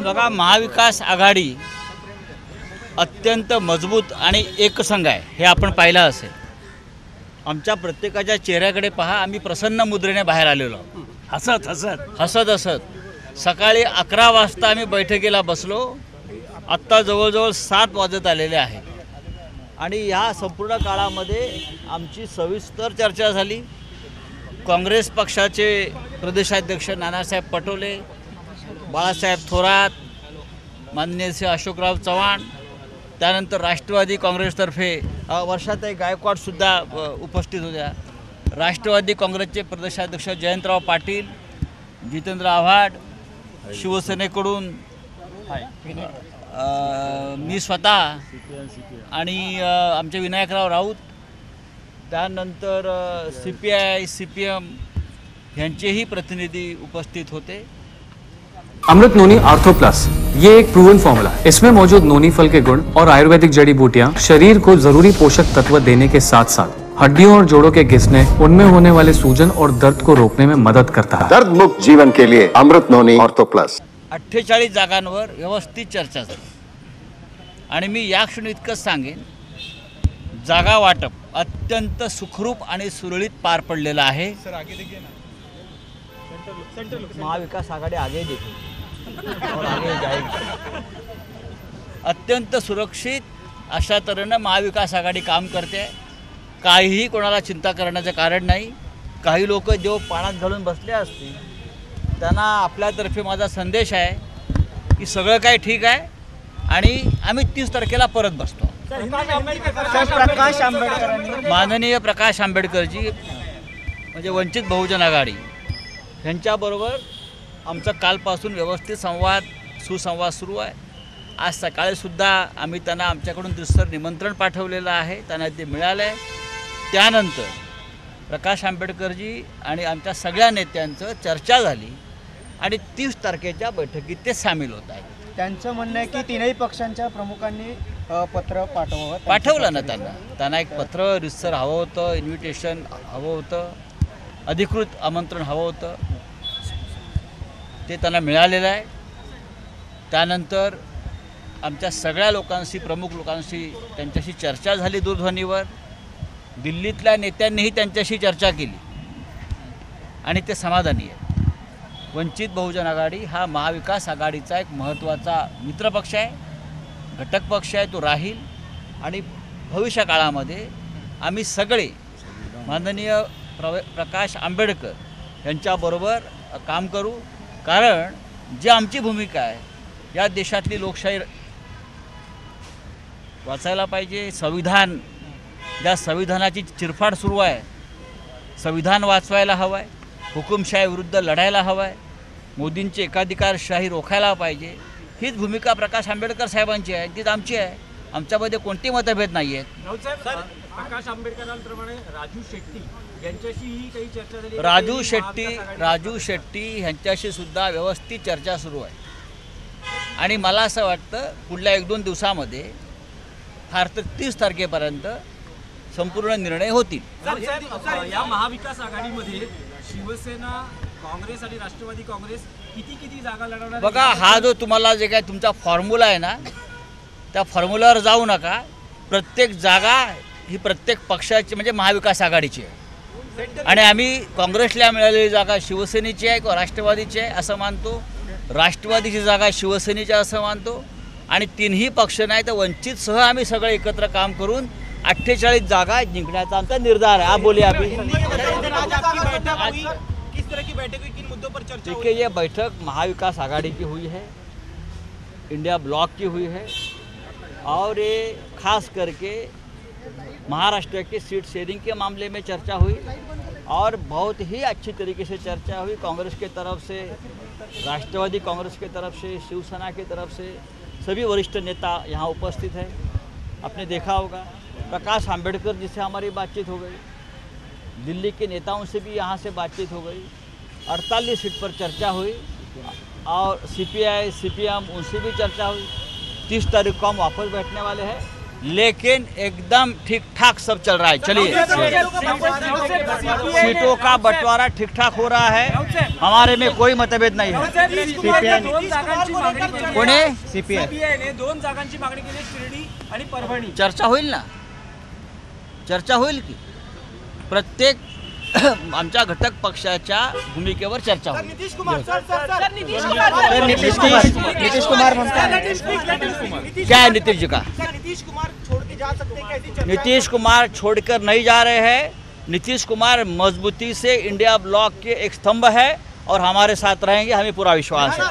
बघा, महाविकास आघाडी अत्यंत मजबूत आणि एकसंघ आहे हे आपण पाहिलं असेल. आमच्या प्रत्येकाच्या चेहऱ्याकडे पहा, आम्ही प्रसन्न मुद्रेने बाहेर आलेलो, हसत हसत. सकाळी 11 वाजता आम्ही बैठकीला बसलो. आत्ता जवळजवळ 7 वाजत आलेले आहेत आणि ह्या संपूर्ण काळामध्ये आमची सविस्तर चर्चा झाली. काँग्रेस पक्षाचे प्रदेशाध्यक्ष नानासाहेब पटोले, बाळासाहेब थोरात, माननीय श्री अशोकराव चव्हाण, त्यानंतर राष्ट्रवादी काँग्रेसतर्फे वर्षाताई गायकवाडसुद्धा उपस्थित होत्या. राष्ट्रवादी काँग्रेसचे प्रदेशाध्यक्ष जयंतराव पाटील, जितेंद्र आव्हाड, शिवसेनेकडून मी स्वतः आणि आमचे विनायकराव राऊत, त्यानंतर CPI CPM यांचेही प्रतिनिधी उपस्थित होते. अमृत नोनी आर्थो प्लस, ये एक प्रूवन फॉर्मूला है. इसमें मौजूद नोनी फल के गुण और आयुर्वेदिक जड़ी बूटियां शरीर को जरूरी पोषक तत्व देने के साथ साथ हड्डियों और जोड़ों के घिसने, उनमें होने वाले सूजन और दर्द को रोकने में मदद करता है. दर्द मुक्त जीवन के लिए अमृत नोनी आर्थो प्लस. 48 जागांवर व्यवस्थित चर्चा झाली आणि मी या क्षणी इतकंच सांगेन, जागा वाटप अत्यंत सुखरूप आणि सुरळीत पार पडलेलं आहे. महाविकास आघाडी आगे देखील अत्यंत सुरक्षित अशा तऱ्हेनं महाविकास आघाडी काम करते. काहीही कोणाला चिंता करण्याचं कारण नाही. काही लोक देव पाण्यात घालून बसले असतील, त्यांना आपल्यातर्फे माझा संदेश आहे की सगळं काही ठीक आहे आणि आम्ही 30 तारखेला परत बसतो. माननीय प्रकाश आंबेडकरजी म्हणजे वंचित बहुजन आघाडी यांच्याबरोबर आमचा कालपासून व्यवस्थित सुसंवाद सुरू आहे. आज सकाळीसुद्धा आम्ही त्यांना आमच्याकडून दुसरं निमंत्रण पाठवलेलं आहे, त्यांना ते मिळालं आहे. त्यानंतर प्रकाश आंबेडकरजी आणि आमच्या सगळ्या नेत्यांचं चर्चा झाली आणि 30 तारखेच्या बैठकीत ते सामील होत आहेत. त्यांचं म्हणणं आहे की तीनही पक्षांच्या प्रमुखांनी पत्र पाठवलं ना त्यांना एक पत्र रितसर हवं होतं, इन्व्हिटेशन हवं होतं, अधिकृत आमंत्रण हवं होतं, ते त्यांना मिळालेलं आहे. त्यानंतर आमच्या सगळ्या लोकांशी, प्रमुख लोकांशी त्यांच्याशी चर्चा झाली दूरध्वनीवर. दिल्लीतल्या नेत्यांनीही त्यांच्याशी चर्चा केली आणि ते समाधानी आहे. वंचित बहुजन आघाडी हा महाविकास आघाडीचा एक महत्त्वाचा मित्रपक्ष आहे, घटक पक्ष आहे, तो राहील आणि भविष्य काळामध्ये आम्ही सगळे माननीय प्रकाश आंबेडकर यांच्याबरोबर काम करू. कारण जी आमची भूमिका आहे, या देशातली लोकशाही वाचायला पाहिजे. ज्या संविधानाची चिरफाड सुरू आहे, संविधान वाचवायला हवं आहे, हुकुमशाहीविरुद्ध लढायला हवं आहे, मोदींची एकाधिकारशाही रोखायला पाहिजे. हीच भूमिका प्रकाश आंबेडकर साहेबांची आहे, तीच आमची आहे. आमच्यामध्ये कोणतेही मतभेद नाही आहेत. प्रकाश आंबेडकरांप्रमाणे राजू शेट्टी यांच्याशीही काही चर्चा झाली. राजू शेट्टी यांच्याशी सुद्धा व्यवस्थित चर्चा सुरू आहे आणि मला असं वाटतं पुढल्या 1-2 दिवसामध्ये फार तर 30 तारखेपर्यंत संपूर्ण निर्णय होतील. या महाविकास आघाडीमध्ये शिवसेना, काँग्रेस आणि राष्ट्रवादी काँग्रेस किती जागा लढवणार? बघा, हा जो तुम्हाला जे काय तुमचा फॉर्म्युला आहे ना, त्या फॉर्म्युलावर जाऊ नका. प्रत्येक जागा ही प्रत्येक पक्षाची म्हणजे महाविकास आघाडीची आहे आणि आम्ही काँग्रेसला मिळालेली जागा शिवसेनेची आहे किंवा राष्ट्रवादीची आहे असं मानतो. राष्ट्रवादीची जागा शिवसेनेची असं मानतो आणि तिन्ही पक्ष नाही तर वंचितसह आम्ही सगळे एकत्र काम करून 48 जागा जिंकण्याचा आमचा निर्धार है. आप बोलिए. किस तरह की बैठक हुई, किन मुद्दों पर चर्चा हुई? देखिए, ये बैठक महाविकास आघाड़ी की हुई है, इंडिया ब्लॉक की हुई है और ये खास करके महाराष्ट्र के सीट शेयरिंग के मामले में चर्चा हुई और बहुत ही अच्छी तरीके से चर्चा हुई. कांग्रेस के तरफ से, राष्ट्रवादी कांग्रेस के तरफ से, शिवसेना की तरफ से सभी वरिष्ठ नेता यहाँ उपस्थित हैं. आपने देखा होगा प्रकाश आंबेडकर जी से हमारी बातचीत हो गई, दिल्ली के नेताओं से भी यहाँ से बातचीत हो गई. 48 सीट पर चर्चा हुई और CPI CPM उनसे भी चर्चा हुई. 30 तारीख को हम वापस बैठने वाले हैं. लेकिन एकदम ठीक ठाक सब चल रहा है। चलिए, सीटों का बंटवारा ठीक ठाक हो रहा है, हमारे में कोई मतभेद नहीं है। कोणी सीपीआयने 2 जागांची मागणी केली, शिर्डी आणि परभणी। चर्चा होईल ना, चर्चा होईल की प्रत्येक आमच्या घटक पक्षाच्या भूमिकेवर चर्चा होईल। नितीश कुमार म्हणतात क्या है नीतीश जी का? नीतीश कुमार छोड़ के जा सकते हैं, कैसी चर्चा? नीतीश कुमार छोड़कर नहीं जा रहे हैं। नीतीश कुमार मजबूती से इंडिया ब्लॉक के एक स्तंभ है और हमारे साथ रहेंगे, हमें पूरा विश्वास है।